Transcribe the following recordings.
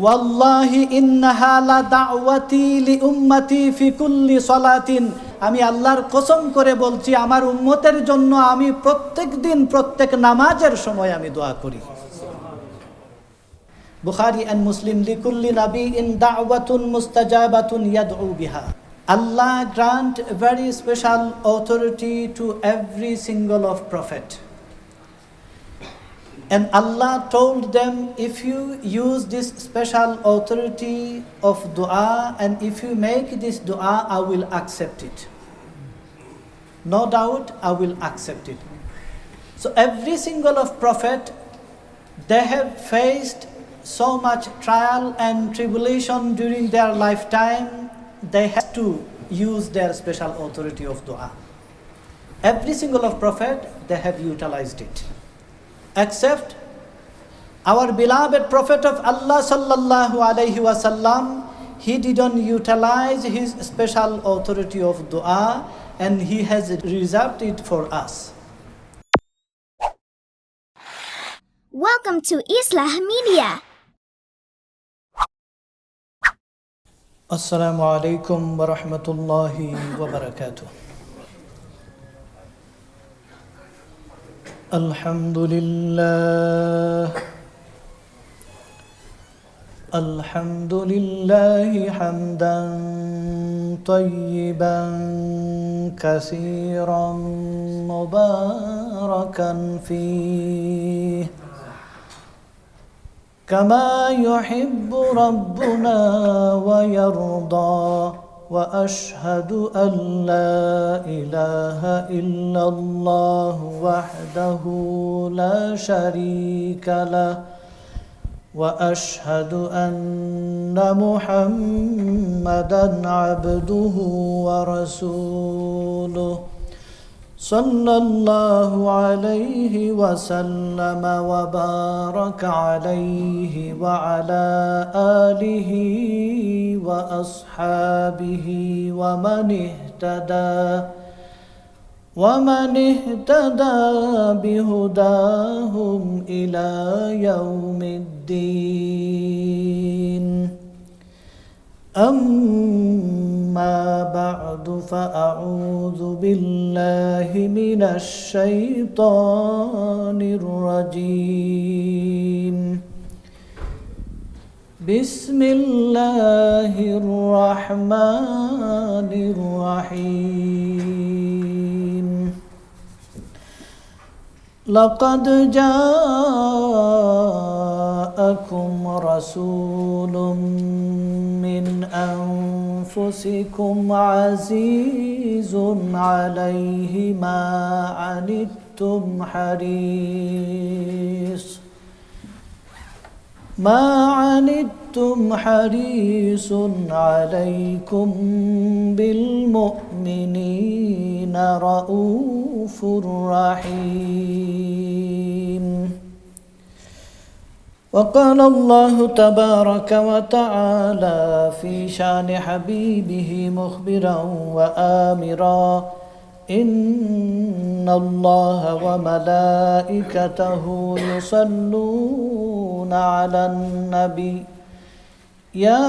ওয়াল্লাহি ইন্নাহা লা দাওয়াতি লিউম্মতি ফি কুল্লি সালাতিন, আমি আল্লাহর কসম করে বলছি আমার উম্মতের জন্য আমি প্রত্যেক দিন প্রত্যেক নামাজের সময় আমি দোয়া করি। বুখারী এন্ড মুসলিম, লিকুল্লি নাবিয়িন দাওয়াতুন মুস্তাজাবাতুন ইয়াদউ বিহা। Allah grant very special authority to every single of prophet. And Allah told them, if you use this special authority of dua and if you make this dua, I will accept it. No doubt, I will accept it. So every single of prophet, they have faced so much trial and tribulation during their lifetime. They have to use their special authority of dua. Every single of prophet, they have utilized it. Except our beloved Prophet of Allah sallallahu alaihi wasallam, he didn't utilize his special authority of dua and he has reserved it for us. Welcome to Islah Media. Assalamu alaikum wa rahmatullahi wa barakatuh. Alhamdulillah hamdan tayyiban kathiran mubarakan fih كما يحب ربنا ويرضى وأشهد أن لا إله إلا الله وحده لا شريك له وأشهد أن محمدا عبده ورسوله صلى الله عليه وسلم وبارك عليه وعلى آله وأصحابه ومن اهتدى بهداهم إلى يوم الدين. أما بعد فأعوذ بالله من الشيطان الرجيم. بسم الله الرحمن الرحيم. لقد جاءكم رسول من أنفسكم عزيز عليه ما عنتم حريص عليكم بالمؤمنين رؤوف رحيم. وقال الله تبارك وتعالى في شان حبيبه مخبرا وآمرا إن الله وملائكته يصلون على النبي يا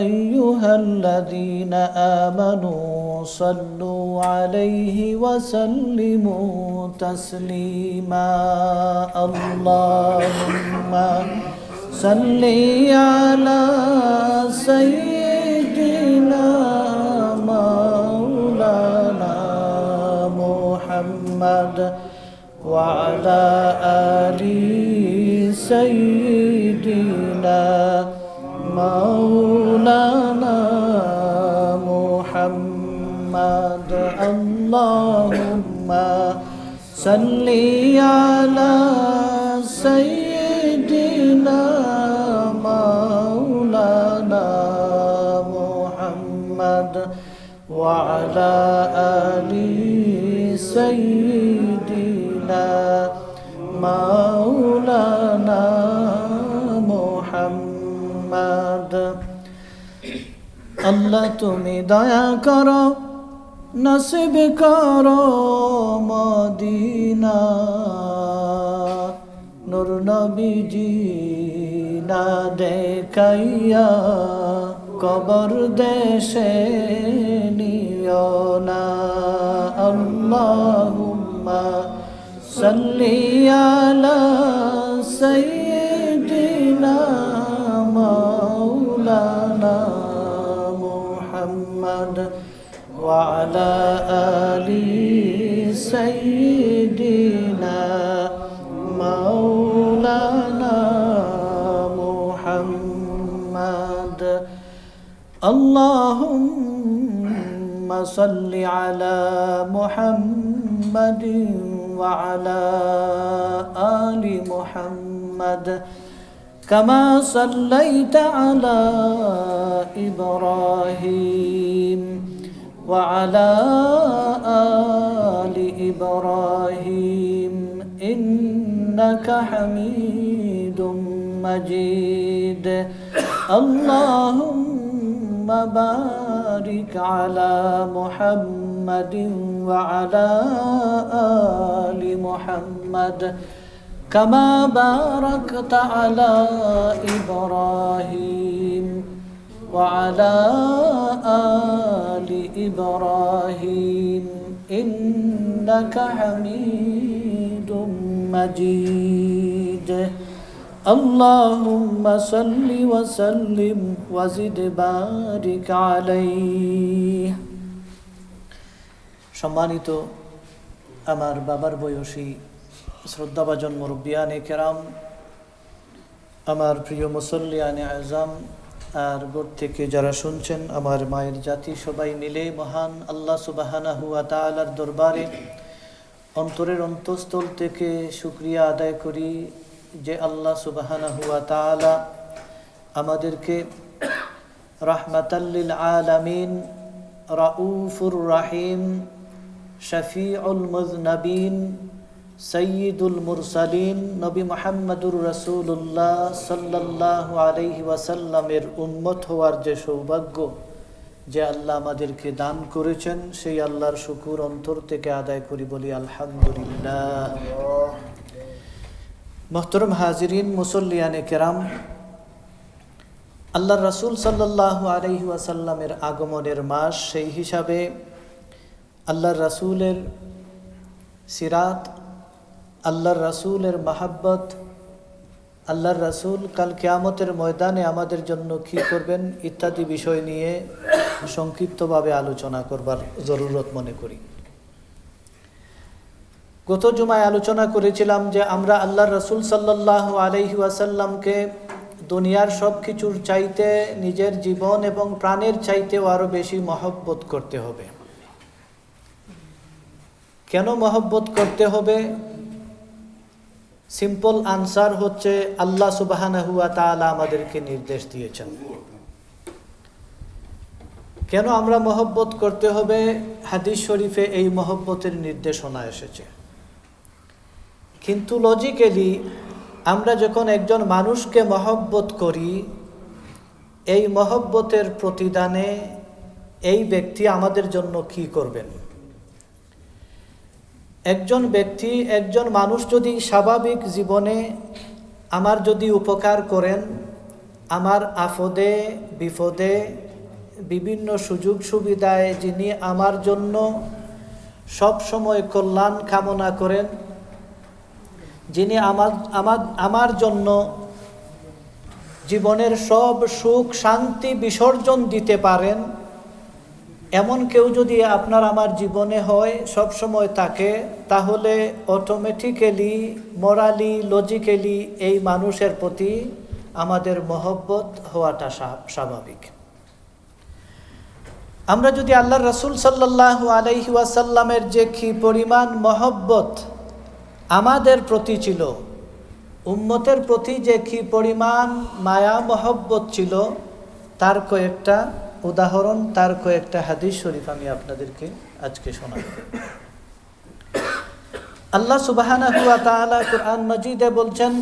أيها الذين آمنوا صلوا عليه وسلموا تسليما. اللهم صل على سيدنا مولانا محمد وعلى آل سيدنا مولانا محمد. اللهم صل على سيدنا مولانا محمد وعلى آل سيدنا مولانا محمد. আল্লাহ তুমি দয়া করো, নসিব করো Medina, নূর নবীজি না দেখাইয়া কবর দেশে নিও না। আল্লাহুম্মা সাল্লি আলা সাইয়্যিদিনা মাওলানা মুহাম্মদ ওয়া আলা আলি সাইয়্যিদিনা মাওলানা মুহাম্মদ। আল্লাহুম্মা সাল্লি আলা মুহাম্মাদিন ওয়া আলা আলি মুহাম্মদ কামা সাল্লাইতা আলা ইব্রাহিম ওয়া আলা আলি ইব্রাহিম ইন্নাকা হামিদুম মাজিদ। আল্লাহুম্মা বারিক আলা মুহাম্মাদিন ওয়া আলা আলি মুহাম্মাদ কামা বারাকতা আলা ইব্রাহিম ওয়া আলা আলি ইব্রাহিম ইন্নাকা হামিদুম মাজিদ। আল্লাহুম্মা সাল্লি ওয়া সাল্লিম ওয়া জিদ বারিক আলাইহি। সম্মানিত আমার বাবার বয়সী শ্রদ্ধাভাজন মুরব্বিয়ানে কেরাম, আমার প্রিয় মুসল্লিয়ানে আজম, আর গোট থেকে যারা শুনছেন, আমার মায়ের জাতি, সবাই মিলে মহান আল্লাহ সুবহানাহু ওয়া তাআলার দরবারে অন্তরের অন্তঃস্থল থেকে শুকরিয়া আদায় করি যে আল্লাহ সুবহানাহু ওয়া তাআলা আমাদেরকে রাহমাতাল লিল আলামিন, রাউফুর রাহিম, শফিউল মুযনবিন, সৈয়দুল মুরসালিন নবী মুহাম্মদুর রাসূলুল্লাহ সাল্লাল্লাহু আলাইহি ওয়াসাল্লামের উম্মত হওয়ার যে সৌভাগ্য যে আল্লাহ আমাদেরকে দান করেছেন, সেই আল্লাহর শুকর অন্তর থেকে আদায় করি, বলি আলহামদুলিল্লাহ। মুহতারাম হাজিরিন, মুসল্লিয়ানে কেরাম, আল্লাহর রাসূল সাল্লাল্লাহু আলাইহি ওয়াসাল্লামের আগমনের মাস, সেই হিসাবে আল্লাহর রাসূলের সিরাত, আল্লাহর রাসূলের মাহাব্বত, আল্লাহর রাসূল কাল কিয়ামতের ময়দানে আমাদের জন্য কী করবেন ইত্যাদি বিষয় নিয়ে সংক্ষিপ্তভাবে আলোচনা করবার জরুরত মনে করি। গত জুমায় আলোচনা করেছিলাম যে আমরা আল্লাহর রাসূল সাল্লাল্লাহু আলাইহি ওয়াসাল্লামকে দুনিয়ার সব কিছুর চাইতে নিজের জীবন এবং প্রাণের চাইতেও আরও বেশি মহব্বত করতে হবে। কেন মহব্বত করতে হবে? সিম্পল আনসার হচ্ছে আল্লাহ সুবহানাহু ওয়া তাআলা আমাদেরকে নির্দেশ দিয়েছেন। কেন আমরা মহব্বত করতে হবে? হাদিস শরীফে এই মহব্বতের নির্দেশনা এসেছে। কিন্তু লজিক্যালি আমরা যখন একজন মানুষকে মহব্বত করি, এই মহব্বতের প্রতিদানে এই ব্যক্তি আমাদের জন্য কি করবেন? একজন ব্যক্তি, একজন মানুষ যদি স্বাভাবিক জীবনে আমার যদি উপকার করেন, আমার আপদে বিপদে বিভিন্ন সুযোগ সুবিধায় যিনি আমার জন্য সব সময় কল্যাণ কামনা করেন, যিনি আমার জন্য জীবনের সব সুখ শান্তি বিসর্জন দিতে পারেন, এমন কেউ যদি আপনার আমার জীবনে হয় সব সময় থাকে, তাহলে অটোমেটিক্যালি মোরালি লজিক্যালি এই মানুষের প্রতি আমাদের মহব্বত হওয়াটা স্বাভাবিক। আমরা যদি আল্লাহর রাসূল সাল্লাল্লাহু আলাইহি ওয়াসাল্লামের যে কি পরিমাণ মহব্বত আমাদের প্রতি ছিল, উম্মতের প্রতি যে কি পরিমাণ মায়া মহব্বত ছিল, তার কয়েকটা উদাহরণ, তার কয়েকটা হাদিস শরীফ আমি আপনাদেরকে আজকে শোনাব। আল্লাহ সুবহানাহু ওয়া তাআলা কুরআন মাজিদে বলছেন,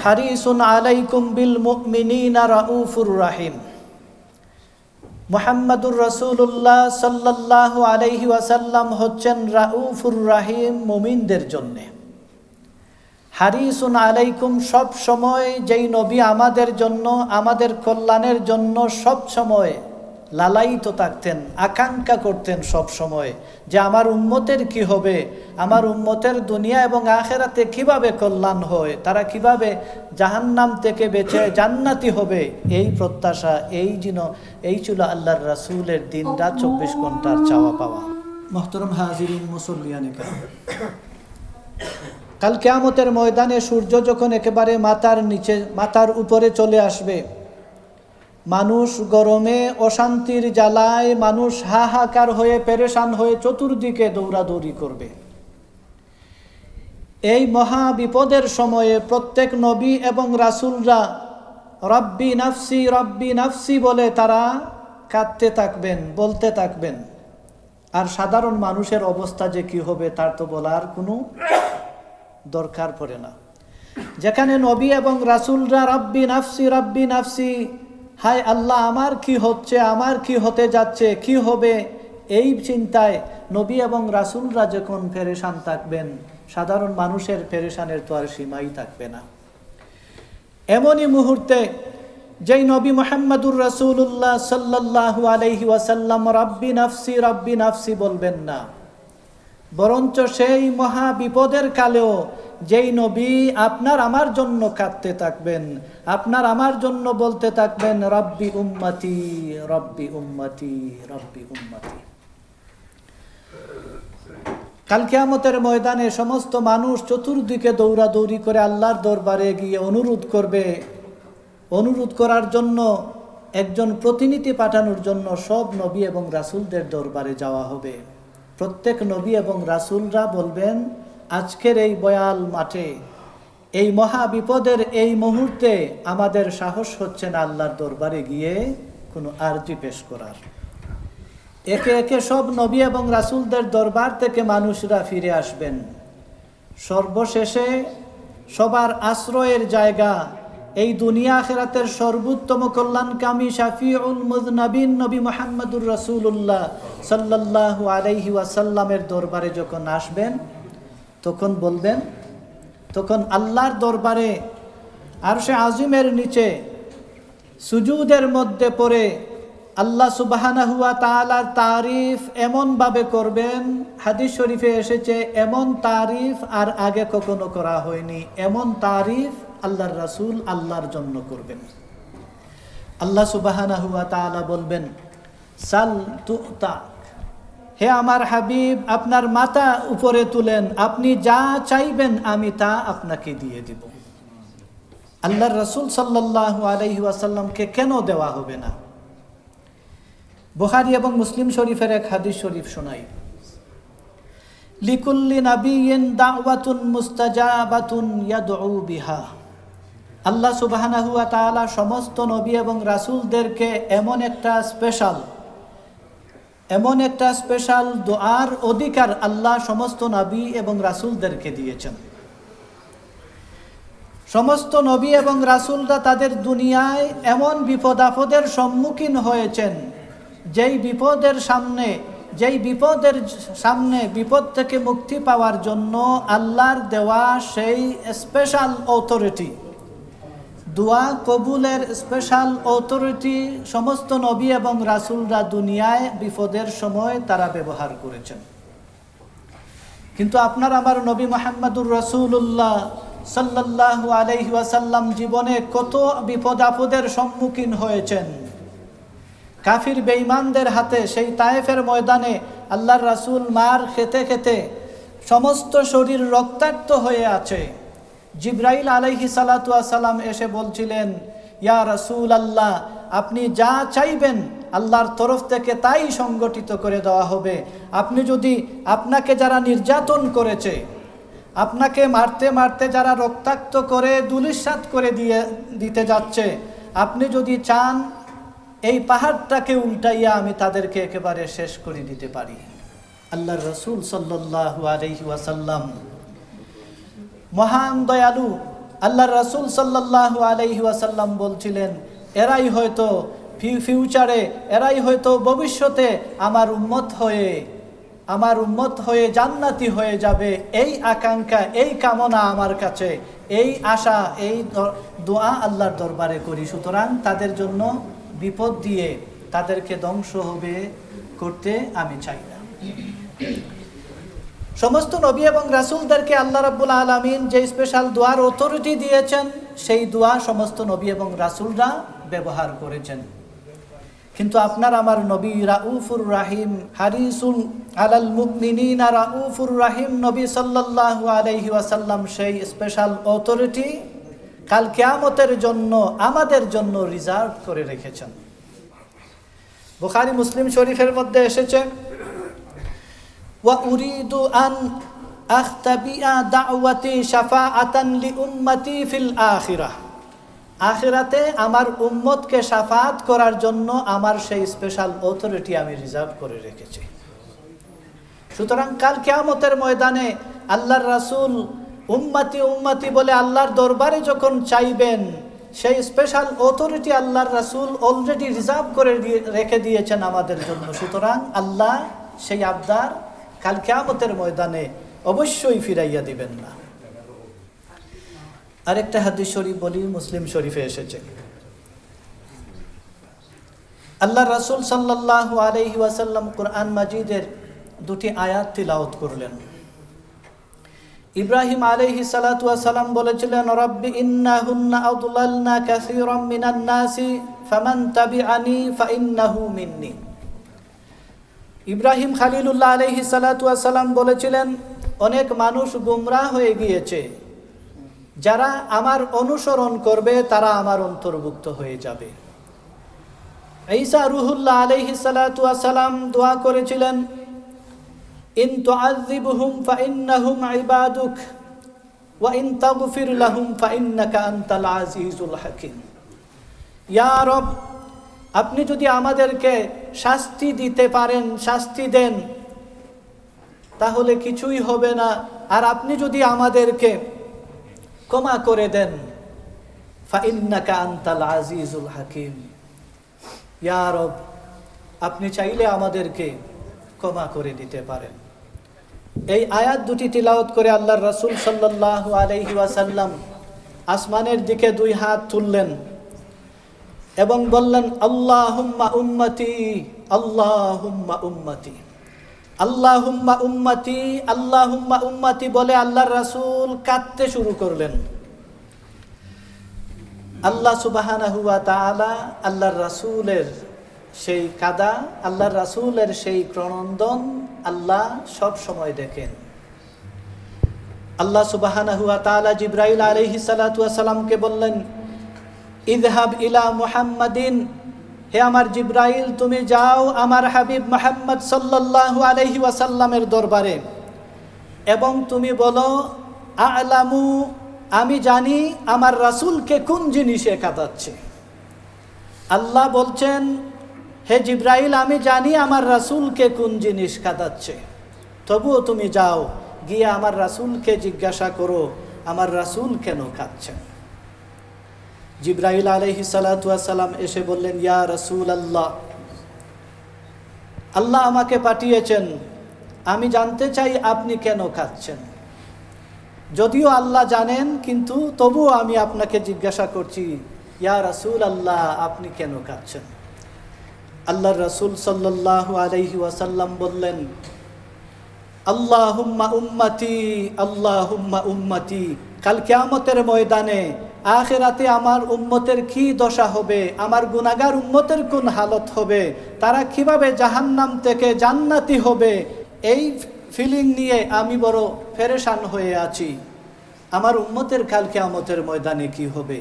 হারিসুন আলাইকুম বিল মুমিনিনা রাউফুর রাহিম। মুহাম্মাদুর রাসূলুল্লাহ সাল্লাল্লাহু আলাইহি ওয়াসাল্লাম হচ্ছেন রাউফুর রাহিম মুমিনদের জন্যে। হারিসুন আলাইকুম, সব সময় যেই নবী আমাদের জন্য, আমাদের কল্যাণের জন্য সব সময় লালায়িত থাকতেন, আকাঙ্ক্ষা করতেন সব সময় যে আমার উম্মতের কি হবে, আমার উম্মতের দুনিয়া এবং আখেরাতে কিভাবে কল্যাণ হয়, তারা কিভাবে জাহান্নাম থেকে বেঁচে জান্নাতি হবে, এই প্রত্যাশা, এই ছিল আল্লাহর রাসূলের দিনরাত 24 ঘন্টার চাওয়া পাওয়া। মুহতারাম হাজিরিন, মুসল্লিয়ানে কেরাম, কাল কিয়ামতের ময়দানে সূর্য যখন একেবারে মাথার উপরে চলে আসবে, মানুষ গরমে অশান্তির জ্বালায় মানুষ হাহাকার হয়ে পেরেশান হয়ে চতুর্দিকে দৌড়াদৌড়ি করবে। এই মহা বিপদের সময়ে প্রত্যেক নবী এবং রাসূলরা রব্বি নাফসি রব্বি নাফসি বলে তারা কাঁদতে থাকবেন, বলতে থাকবেন। আর সাধারণ মানুষের অবস্থা যে কি হবে তার তো বলার কোনো দরকার পড়ে না। যেখানে নবী এবং রাসূলরা রব্বি নাফসি রব্বি নাফসি, হায় আল্লাহ আমার কি হচ্ছে, আমার কি হতে যাচ্ছে, কি হবে, এই চিন্তায় নবী এবং রাসূলরা যখন পেরেশান থাকবেন, সাধারণ মানুষের পেরেশানের তো আর সীমাই থাকবে না। এমনই মুহূর্তে যেই নবী মুহাম্মদুর রাসূলুল্লাহ সাল্লাল্লাহু আলাইহি ওয়াসাল্লাম রব্বি নাফসি বলবেন না, বরঞ্চ সেই মহা বিপদের কালেও যেই নবী আপনার আমার জন্য কাঁদতে থাকবেন, আপনার আমার জন্য বলতে থাকবেন রব্বি উম্মতি রব্বি উম্মতি রব্বি উম্মতি। কাল কিয়ামতের ময়দানে সমস্ত মানুষ চতুর্দিকে দৌড়াদৌড়ি করে আল্লাহর দরবারে গিয়ে অনুরোধ করবে। অনুরোধ করার জন্য একজন প্রতিনিধি পাঠানোর জন্য সব নবী এবং রাসূলদের দরবারে যাওয়া হবে। প্রত্যেক নবী এবং রাসূলরা বলবেন, আজকের এই বয়াল মাঠে, এই মহা বিপদের এই মুহূর্তে আমাদের সাহস হচ্ছে না আল্লাহর দরবারে গিয়ে কোনো আরজি পেশ করার। একে একে সব নবী এবং রাসূলদের দরবার থেকে মানুষরা ফিরে আসবেন। সর্বশেষে সবার আশ্রয়ের জায়গা, এই দুনিয়া আখিরাতের সর্বোত্তম কল্যাণকামী শাফিউল মুযনাবিন নবী মুহাম্মদুর রাসূলুল্লাহ সাল্লাল্লাহু আলাইহি ওয়াসাল্লামের দরবারে যখন আসবেন, তখন বলবেন, তখন আল্লাহর দরবারে আরশে আজিমের নিচে সুজুদের মধ্যে পড়ে আল্লাহ সুবহানাহু ওয়া তাআলার তারিফ এমনভাবে করবেন, হাদিস শরীফে এসেছে এমন তারিফ আর আগে কখনো করা হয়নি। এমন তারিফ আল্লাহর রাসূল আল্লাহর জন্য করবেন। আল্লাহ সুবহানাহু ওয়া তাআলা বলবেন, সাল তুতা, হে আমার হাবিব আপনার মাথা উপরে তুলেন, আপনি যা চাইবেন আমি তা আপনাকে দিয়ে দিব। আল্লাহর রাসূল সাল্লাল্লাহু আলাইহি ওয়াসাল্লামকে কেন দেওয়া হবে না? বুখারী এবং মুসলিম শরীফের এক হাদিস শরীফ শোনাই, লিকুল্লি নাবিয়্যিন দাওয়াতুন মুস্তাজাবাতুন ইয়াদউ বিহা। আল্লাহ সুবহানাহু ওয়া তাআলা সমস্ত নবী এবং রাসূলদেরকে এমন একটা স্পেশাল দোয়ার অধিকার আল্লাহ সমস্ত নবী এবং রাসূলদেরকে দিয়েছেন। সমস্ত নবী এবং রাসূলরা তাদের দুনিয়ায় এমন বিপদ আপদের সম্মুখীন হয়েছেন, যেই বিপদের সামনে বিপদ থেকে মুক্তি পাওয়ার জন্য আল্লাহর দেওয়া সেই স্পেশাল অথরিটি, দোয়া কবুলের স্পেশাল অথরিটি সমস্ত নবী এবং রাসূলরা দুনিয়ায় বিপদের সময় তারা ব্যবহার করেছেন। কিন্তু আপনার আমার নবী মুহাম্মদুর রাসূলুল্লাহ সাল্লাল্লাহু আলাইহি ওয়াসাল্লাম জীবনে কত বিপদ আপদের সম্মুখীন হয়েছেন। কাফির বেঈমানদের হাতে সেই তায়েফের ময়দানে আল্লাহর রাসূল মার খেতে খেতে সমস্ত শরীর রক্তাক্ত হয়ে আছে। জিবরাইল আলাইহিস সালাতু ওয়াস সালাম এসে বলছিলেন, ইয়া রাসূলুল্লাহ, আপনি যা চাইবেন আল্লাহর তরফ থেকে তাই সংগঠিত করে দেওয়া হবে। আপনি যদি, আপনাকে যারা নির্যাতন করেছে, আপনাকে মারতে মারতে যারা রক্তাক্ত করে ধূলিসাৎ করে দিতে যাচ্ছে, আপনি যদি চান এই পাহাড়টাকে উল্টাইয়া আমি তাদেরকে একেবারে শেষ করে দিতে পারি। আল্লাহর রাসূল সাল্লাল্লাহু আলাইহি ওয়াসাল্লাম মহান দয়ালু, আল্লাহর রাসূল সাল্লাল্লাহু আলাইহি ওয়াসাল্লাম বলছিলেন, এরাই হয়তো ফিউচারে, এরাই হয়তো ভবিষ্যতে আমার উম্মত হয়ে আমার উম্মত হয়ে জান্নাতি হয়ে যাবে, এই আকাঙ্ক্ষা, এই কামনা আমার কাছে, এই আশা, এই দোয়া আল্লাহর দরবারে করি। সুতরাং তাদের জন্য বিপদ দিয়ে তাদেরকে ধ্বংস হবে করতে আমি চাই না। সমস্ত নবী এবং রাসূলদেরকে আল্লাহ রাব্বুল আলামিন যে স্পেশাল দোয়ার অথরিটি দিয়েছেন, সেই দোয়া সমস্ত নবী এবং রাসূলরা ব্যবহার করেছেন। কিন্তু আপনার আমার নবী রাউফুর রাহিম, হারিসুল আলাল মুমিনিনা রাউফুর রাহিম নবী সাল্লাল্লাহু আলাইহি ওয়াসাল্লাম সেই স্পেশাল অথরিটি কাল কিয়ামতের জন্য আমাদের জন্য রিজার্ভ করে রেখেছেন। বুখারী মুসলিম শরীফের মধ্যে এসেছে, ওয়া উরিদু আন আখতাবিআ দাওয়াতি শাফাআতান লিউম্মতি ফিল আখিরাহ। আখিরাতে আমার উম্মতকে শাফাত করার জন্য আমার সেই স্পেশাল অথরিটি আমি রিজার্ভ করে রেখেছি। সুতরাং কাল কিয়ামতের ময়দানে আল্লাহর রাসূল উম্মতি উম্মতি বলে আল্লাহর দরবারে যখন চাইবেন, সেই স্পেশাল অথরিটি আল্লাহর রাসূল অলরেডি রিজার্ভ করে রেখে দিয়েছেন আমাদের জন্য। সুতরাং আল্লাহ সেই আবদার কাল কিয়ামতের ময়দানে অবশ্যই ফিরাইয়া দিবেন না। আরেকটা হাদিস শরীফ বলি, মুসলিম শরীফে এসেছে, আল্লাহর রাসূল সাল্লাল্লাহু আলাইহি ওয়াসাল্লাম কুরআন মাজিদের দুটি আয়াত তিলাওয়াত করলেন। ইব্রাহিম আলাইহিস সালাতু ওয়াস সালাম বলেছিলেন, রব্বি ইন্নাহুন্না আদলালনা কাসীরাম মিনান নাসি ফামান তাবিআনি ফাইন্নাহু মিন্নি। ইব্রাহিম খলিলুল্লাহ আলাইহিস সালাতু ওয়াস সালাম বলেছিলেন, অনেক মানুষ গোমরাহ হয়ে গিয়েছে, যারা আমার অনুসরণ করবে তারা আমার অন্তর্ভুক্ত হয়ে যাবে। ঈসা রূহুল্লাহ আলাইহিস সালাতু ওয়াস সালাম দোয়া করেছিলেন, ইন তুআযিবহুম ফাইন্নাহুম ইবাদুক ওয়া ইন তাগফির লাহুম ফাইন্নাকা আনতাল আজিজুল হাকীম। ইয়া রব, আপনি যদি আমাদেরকে শাস্তি দিতে পারেন, শাস্তি দেন, তাহলে কিছুই হবে না। আর আপনি যদি আমাদেরকে ক্ষমা করে দেন, ফাইন্নাকা আনতাল আজিজুল হাকীম। ইয়া রব, আপনি চাইলে আমাদেরকে ক্ষমা করে দিতে পারেন। এই আয়াত দুটি তিলাওয়াত করে আল্লাহর রাসূল সাল্লাল্লাহু আলাইহি ওয়াসাল্লাম আসমানের দিকে দুই হাত তুললেন এবং বললেন, আল্লাহুম্মা উম্মতি, আল্লাহুম্মা উম্মতি, আল্লাহুম্মা উম্মতি, আল্লাহুম্মা উম্মতি বলে আল্লাহর রাসূল কাঁদতে শুরু করলেন। আল্লাহ সুবহানাহু ওয়া তাআলা আল্লাহর রাসূলের সেই কাদা, আল্লাহর রাসূলের সেই ক্রন্দন আল্লাহ সব সময় দেখেন। আল্লাহ সুবহানাহু ওয়া তাআলা জিবরাইল আলাইহিস সালাতু ওয়াস সালামকে বললেন, ইযহাব ইলা মুহাম্মাদিন, হে আমার জিবরাইল, তুমি যাও আমার হাবিব মুহাম্মদ সাল্লাল্লাহু আলাইহি ওয়াসাল্লামের দরবারে এবং তুমি বলো, আ'লামু, আমি জানি আমার রাসূলকে কোন জিনিসে কাঁদাচ্ছে। আল্লাহ বলছেন, হে জিবরাইল, আমি জানি আমার রাসূলকে কোন জিনিস কাঁদাচ্ছে, তবুও তুমি যাও, গিয়ে আমার রাসূলকে জিজ্ঞাসা করো আমার রাসূল কেন কাঁদছেন। জিবরাইল আলাইহিস সালাতু ওয়াস সালাম এসে বললেন, ইয়া রাসূলুল্লাহ, আল্লাহ আমাকে পাঠিয়েছেন, আমি জানতে চাই আপনি কেন কাঁদছেন। যদিও আল্লাহ জানেন, কিন্তু তবুও আমি আপনাকে জিজ্ঞাসা করছি, ইয়া রাসূলুল্লাহ, আপনি কেন কাঁদছেন। আল্লাহর রাসূল সাল্লাল্লাহু আলাইহি ওয়াসাল্লাম বললেন, আল্লাহুম্মা উম্মতি, আল্লাহুম্মা উম্মতি। কাল কিয়ামতের ময়দানে আখিরাতে আমার উম্মতের কি দশা হবে, আমার গুনাহগার উম্মতের কোন হালত হবে, তারা কিভাবে জাহান্নাম থেকে জান্নাতি হবে, এই ফিলিং নিয়ে আমি বড় পেরেশান হয়ে আছি। আমার উম্মতের কাল কিয়ামতের ময়দানে কি হবে।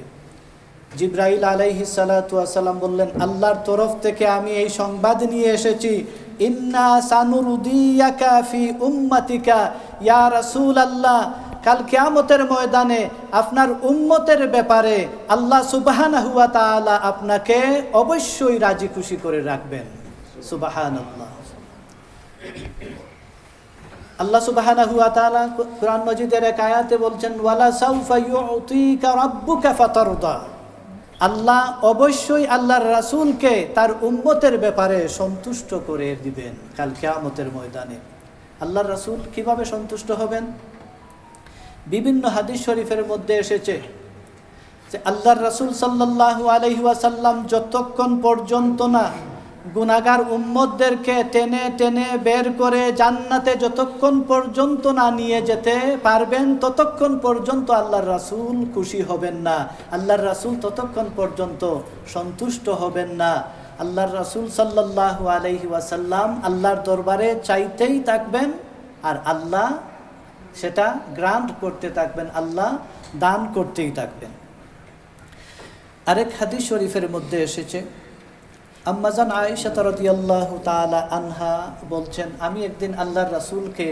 জিবরাইল আলাইহিস সালাতু ওয়াস সালাম বললেন, আল্লাহর তরফ থেকে আমি এই সংবাদ নিয়ে এসেছি, ইন্না সানুরদিয়াকা ফি উম্মাতিকা ইয়া রাসূলুল্লাহ, কাল কিয়ামতের ময়দানে আপনার উম্মতের ব্যাপারে আল্লাহ সুবহানাহু ওয়া তাআলা আপনাকে অবশ্যই রাজি খুশি করে রাখবেন। সুবহানাল্লাহ। আল্লাহ সুবহানাহু ওয়া তাআলা কুরআন মাজিদের এক আয়াতে বলছেন, ওয়ালা সাউফা ইউতিকা রাব্বুকা ফাতারদা। আল্লাহ অবশ্যই আল্লাহর রাসূলকে তার উম্মতের ব্যাপারে সন্তুষ্ট করে দিবেন কাল কিয়ামতের ময়দানে। আল্লাহর রাসূল কিভাবে সন্তুষ্ট হবেন? বিভিন্ন হাদিস শরীফের মধ্যে এসেছে যে আল্লাহর রাসূল সাল্লাল্লাহু আলাইহি ওয়াসাল্লাম যতক্ষণ পর্যন্ত না গুনাহগার উম্মতদেরকে টেনে টেনে বের করে জান্নাতে যতক্ষণ পর্যন্ত না নিয়ে যেতে পারবেন, ততক্ষণ পর্যন্ত আল্লাহর রাসূল খুশি হবেন না। আল্লাহর রাসূল ততক্ষণ পর্যন্ত সন্তুষ্ট হবেন না। আল্লাহর রাসূল সাল্লাল্লাহু আলাইহি ওয়াসাল্লাম আল্লাহর দরবারে চাইতেই থাকবেন, আর আল্লাহ সেটা গ্রান্ট করতে থাকবেন, আল্লাহ দান করতেই থাকবেন। আরেক হাদিস শরীফের মধ্যে এসেছে, আম্মাজান আয়েশা রাদিয়াল্লাহু তাআলা আনহা বলছেন, আমি একদিন আল্লাহর রাসূলকে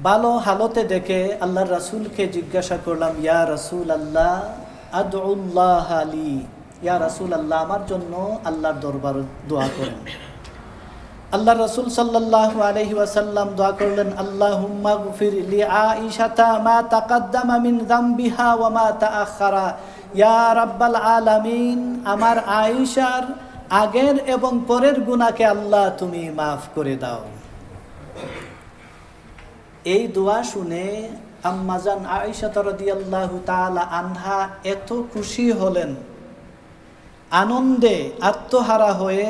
ভালো হালতে দেখে আল্লাহর রাসূলকে জিজ্ঞাসা করলাম, ইয়া রাসূলাল্লাহ আদউল্লাহ লি, ইয়া রাসূলাল্লাহ আমার জন্য আল্লাহর দরবারে দোয়া করেন। আল্লাহর রাসূল সাল্লাল্লাহু আলাইহি ওয়াসাল্লাম দোয়া করলেন, আল্লাহুম্মা গফির লি আয়েশাতা মা তাকাদ্দামা মিন যামবিহা ওয়া মা তাআখারা ইয়া রাব্বাল আলামিন, আমার আয়েশার আগের এবং পরের গুনাহকে আল্লাহ তুমি মাফ করে দাও। এই দোয়া শুনে আম্মাজান আয়েশা রাদিয়াল্লাহু তাআলা আনহা এত খুশি হলেন, আনন্দে আত্মহারা হয়ে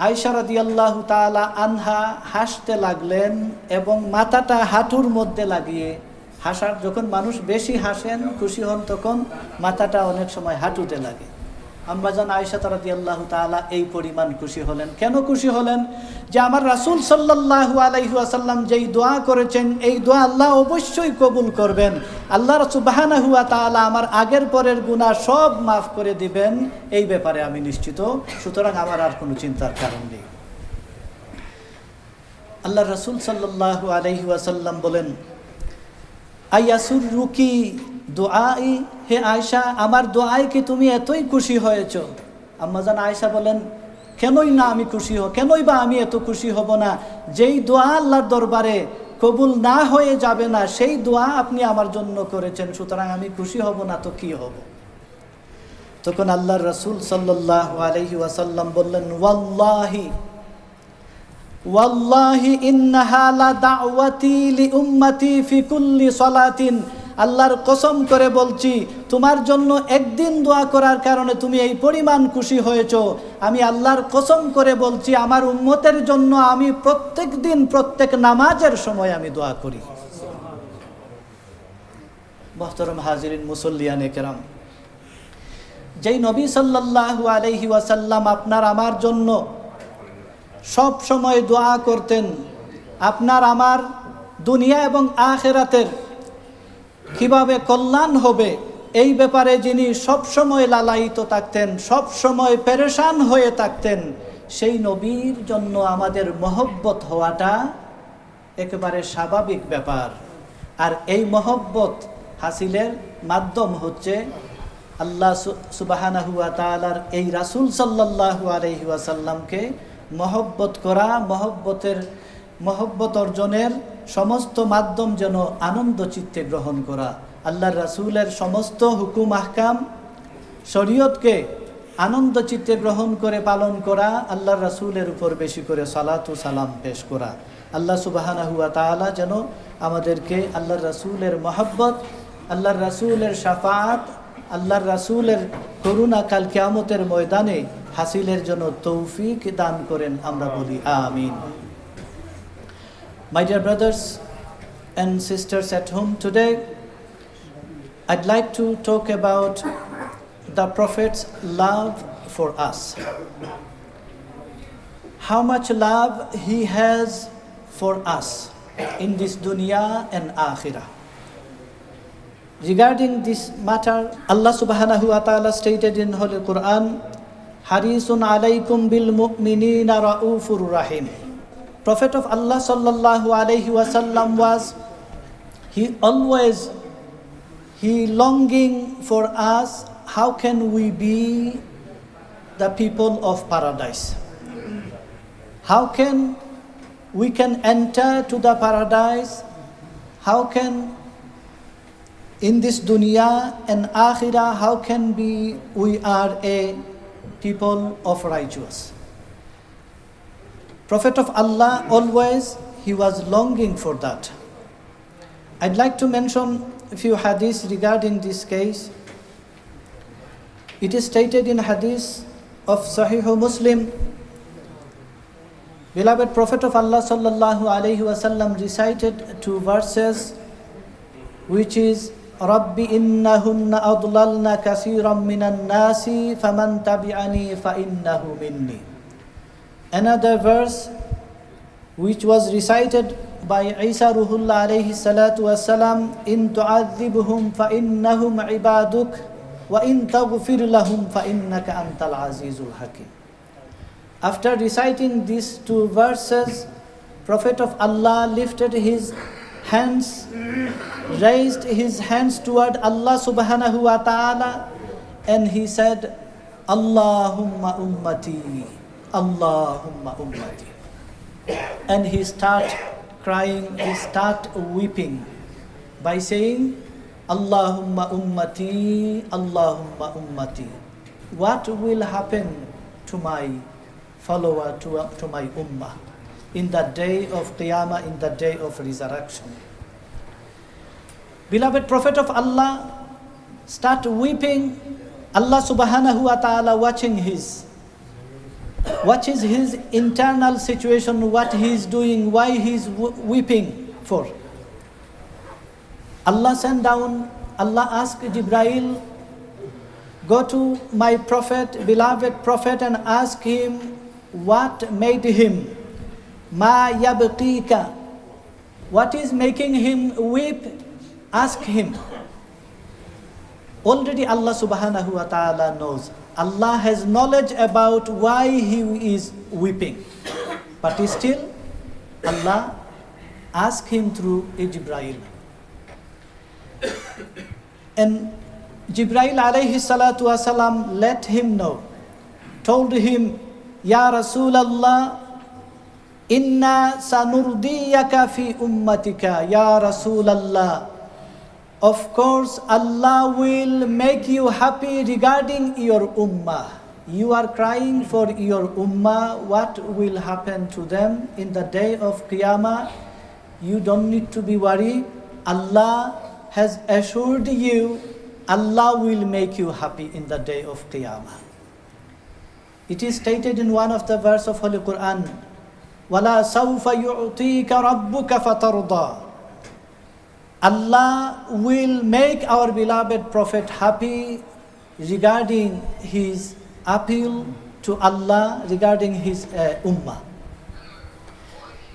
আয়েশা রাদিয়াল্লাহু তাআলা আনহা হাসতে লাগলেন এবং মাথাটা হাঁটুর মধ্যে লাগিয়ে, হাসার যখন মানুষ বেশি হাসেন খুশি হন তখন মাথাটা অনেক সময় হাঁটুতে লাগে। আম্মাজান আয়েশা রাদিয়াল্লাহু তাআলা এই পরিমাণ খুশি হলেন। কেন খুশি হলেন? যে আমার রাসূল সাল্লাল্লাহু আলাইহি ওয়াসাল্লাম যেই দোয়া করেছেন এই দোয়া আল্লাহ অবশ্যই কবুল করবেন। আল্লাহ সুবহানাহু ওয়া তাআলা আমার আগের পরের গুনাহ সব মাফ করে দিবেন, এই ব্যাপারে আমি নিশ্চিত। সুতরাং আমার আর কোনো চিন্তার কারণ নেই। আল্লাহ রাসূল সাল্লাল্লাহু আলাইহি ওয়াসাল্লাম বলেন, আয়াসুররুকি দুআই, হে আয়েশা আমার দোয়ায় কি তুমি এতই খুশি হয়েছ? আম্মাজান আয়েশা বলেন, কেনই না আমি খুশি হব, কেনই বা আমি এত খুশি হব না? যেই দোয়া আল্লাহর দরবারে কবুল না হয়ে যাবে না সেই দোয়া আপনি আমার জন্য করেছেন, সুতরাং আমি খুশি হব না তো কি হব? তখন আল্লাহর রাসূল সাল্লাল্লাহু আলাইহি ওয়াসাল্লাম বললেন, ওয়াল্লাহি ইন্নাহা লা দাওয়াতি লি উম্মতি ফি কুল্লি সালাতিন, আল্লাহর কসম করে বলছি তোমার জন্য একদিন দোয়া করার কারণে তুমি এই পরিমাণ খুশি হয়েছো, আমি আল্লাহর কসম করে বলছি আমার উম্মতের জন্য আমি প্রত্যেক দিন প্রত্যেক নামাজের সময় আমি দোয়া করি। মুহতারাম হাজিরিন মুসল্লিয়ানে কেরাম, যেই নবী সাল্লাল্লাহু আলাইহি ওয়াসাল্লাম আপনার আমার জন্য সব সময় দোয়া করতেন, আপনার আমার দুনিয়া এবং আখিরাতের কিভাবে কল্যাণ হবে এই ব্যাপারে যিনি সব সময় লালায়িত থাকতেন, সব সময় পেরেশান হয়ে থাকতেন, সেই নবীর জন্য আমাদের মহব্বত হওয়াটা একেবারে স্বাভাবিক ব্যাপার। আর এই মহব্বত হাসিলের মাধ্যম হচ্ছে আল্লাহ সুবহানাহু ওয়া তাআলার এই রাসূল সাল্লাল্লাহু আলাইহি ওয়াসাল্লামকে মহব্বত করা, মহব্বত অর্জনের সমস্ত মাধ্যম যেন আনন্দ চিত্তে গ্রহণ করা, আল্লাহর রাসূলের সমস্ত হুকুম আহকাম শরীয়তকে আনন্দ চিত্তে গ্রহণ করে পালন করা, আল্লাহর রাসূলের উপর বেশি করে সালাত ও সালাম পেশ করা। আল্লাহ সুবহানাহু ওয়া তাআলা যেন আমাদেরকে আল্লাহর রাসূলের মহব্বত, আল্লাহর রাসূলের শাফাআত, আল্লাহর রাসূলের করুণা কাল কিয়ামতের ময়দানে হাসিলের জন্য তৌফিক দান করেন, আমরা বলি আমিন। My dear brothers and sisters at home, today I'd like to talk about the Prophet's love for us. How much love he has for us in this dunya and akhirah. Regarding this matter, Allah subhanahu wa ta'ala stated in Holy Quran, Harisun alaykum bil mu'minina ra'ufur rahim. Prophet of Allah sallallahu alayhi wa sallam was, he longing for us, how can we be the people of paradise? How can we can enter to the paradise? How can in this dunya and akhirah, how can we are a people of righteous? Prophet of Allah always, he was longing for that. I'd like to mention a few hadiths regarding this case. It is stated in hadith of Sahih Muslim, beloved Prophet of Allah sallallahu alaihi wasallam recited two verses, which is Rabbi innahunna adlalna kasiran minan nasi faman tabi'ani fa innahu minni. Another verse which was recited by Isa Ruhullah alayhi salatu wasalam, in tu'adhibhum fa innahum ibaduk wa in taghfir lahum fa innaka antal azizul hakim. After reciting these two verses, Prophet of Allah lifted his hands, raised his hands toward Allah subhanahu wa ta'ala, and he said, Allahumma ummati, Allahumma ummati. And he start crying, he start weeping by saying, Allahumma ummati, Allahumma ummati. What will happen to my follower, to my ummah in the day of Qiyamah, in the day of resurrection? Beloved Prophet of Allah start weeping. Allah subhanahu wa ta'ala watches his internal situation, what he is doing, why he is weeping for. Allah sent down, Allah asked Jibreel, go to my prophet, beloved prophet, and ask him what made him. Ma yabqika. What is making him weep? Ask him. Already Allah subhanahu wa ta'ala knows. Allah has knowledge about why he is weeping. But still, Allah asked him through Jibreel. And Jibreel alayhi salatu wasalam let him know, told him, Ya Rasulallah, inna sanurdiyaka fi ummatika, Ya Rasulallah. Of course, Allah will make you happy regarding your ummah. You are crying for your ummah. What will happen to them in the day of Qiyamah? You don't need to be worried. Allah has assured you, Allah will make you happy in the day of Qiyamah. It is stated in one of the verses of Holy Quran, وَلَا سَوْفَ يُعْطِيكَ رَبُّكَ فَتَرْضَى. Allah will make our beloved Prophet happy regarding his appeal to Allah, regarding his ummah.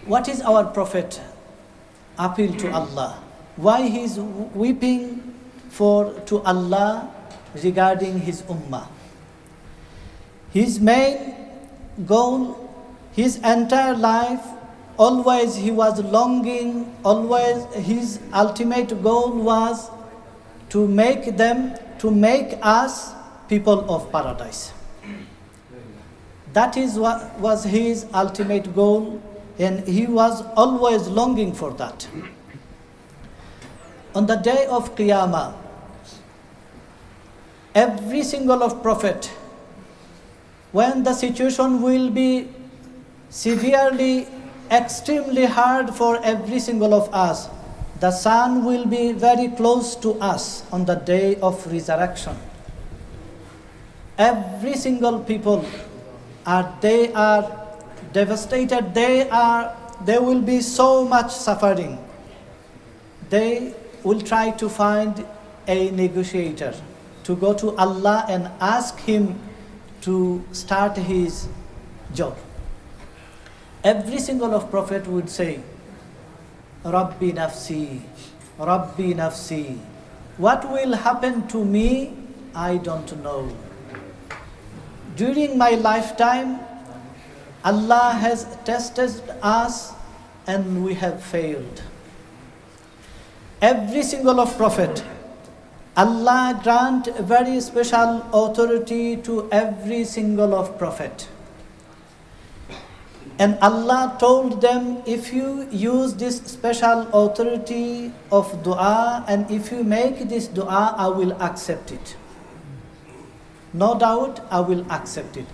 What is our Prophet appeal to Allah? Why he is weeping to Allah regarding his ummah? His main goal, his entire life, always he was longing, always his ultimate goal was to make us people of paradise. That is what was his ultimate goal, and he was always longing for that. On the day of Qiyamah, every single of Prophet, when the situation will be severely, extremely hard for every single of us, the sun will be very close to us on the day of resurrection. Every single people they are devastated, they will be so much suffering. They will try to find a negotiator to go to Allah and ask him to start his job. Every single of Prophet would say, Rabbi nafsi, Rabbi nafsi. What will happen to me? I don't know. During my lifetime, Allah has tested us and we have failed. Every single of Prophet, Allah grant very special authority to every single of Prophet. And Allah told them, if you use this special authority of dua and if you make this dua, I will accept it. No doubt, I will accept it.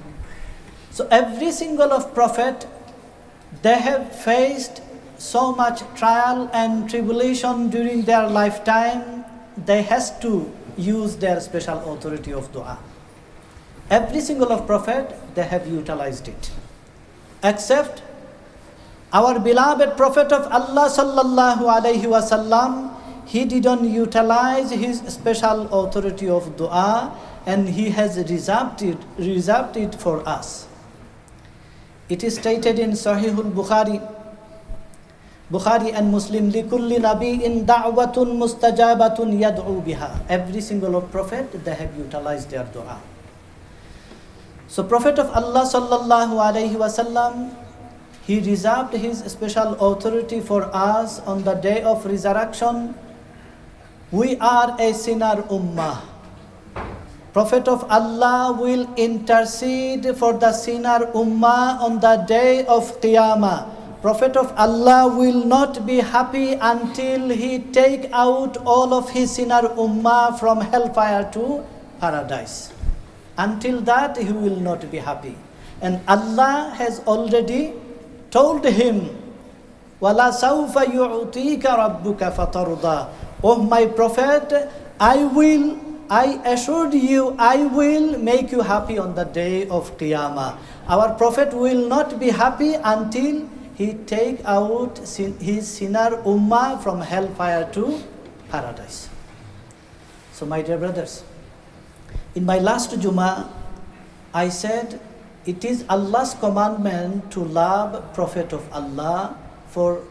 So every single of Prophet, they have faced so much trial and tribulation during their lifetime, they has to use their special authority of dua. Every single of prophet, they have utilized it. Except our beloved Prophet of Allah sallallahu alaihi wasallam, he didn't utilize his special authority of dua, and he has reserved it for us. It is stated in Sahihul Bukhari and Muslim, لِكُلِّ نَبِيٍّ دَعْوَةٌ مُسْتَجَابَةٌ يَدْعُو بِهَا. Every single of prophet, they have utilized their dua. So Prophet of Allah sallallahu alaihi wasallam, he reserved his special authority for us on the day of resurrection. We are a sinner ummah. Prophet of Allah will intercede for the sinner ummah on the day of Qiyamah. Prophet of Allah will not be happy until he take out all of his sinner ummah from hellfire to paradise. Until that, he will not be happy. And Allah has already told him, وَلَا سَوْفَ يُعْطِيكَ رَبُّكَ فَتَرْضَى. Oh my Prophet, I assured you, I will make you happy on the day of Qiyamah. Our Prophet will not be happy until he take out his sinner ummah from hellfire to paradise. So my dear brothers, in my last Jummah, I said it is Allah's commandment to love Prophet of Allah for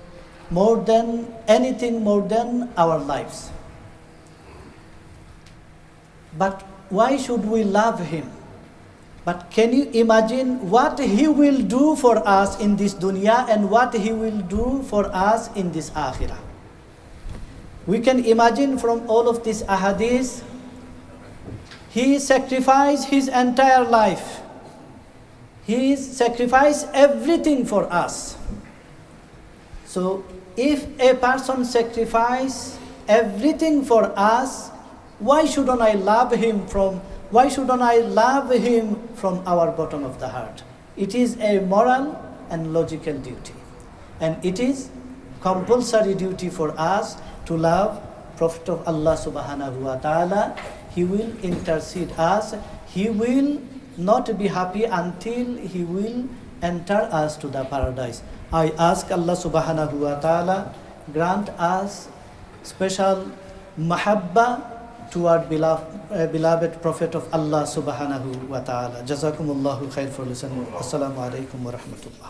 more than anything, more than our lives. But why should we love him? But can you imagine what he will do for us in this dunya and what he will do for us in this akhirah? We can imagine from all of these ahadith, he sacrificed his entire life. He sacrificed everything for us. So if a person sacrifices everything for us, why shouldn't I love him from our bottom of the heart? It is a moral and logical duty. And it is compulsory duty for us to love Prophet of Allah subhanahu wa ta'ala. He will intercede us. He will not be happy until he will enter us to the paradise. I ask Allah subhanahu wa ta'ala grant us special mahabba toward beloved Prophet of Allah subhanahu wa ta'ala. Jazakumullahu khair for listening. Assalamu alaikum wa rahmatullah.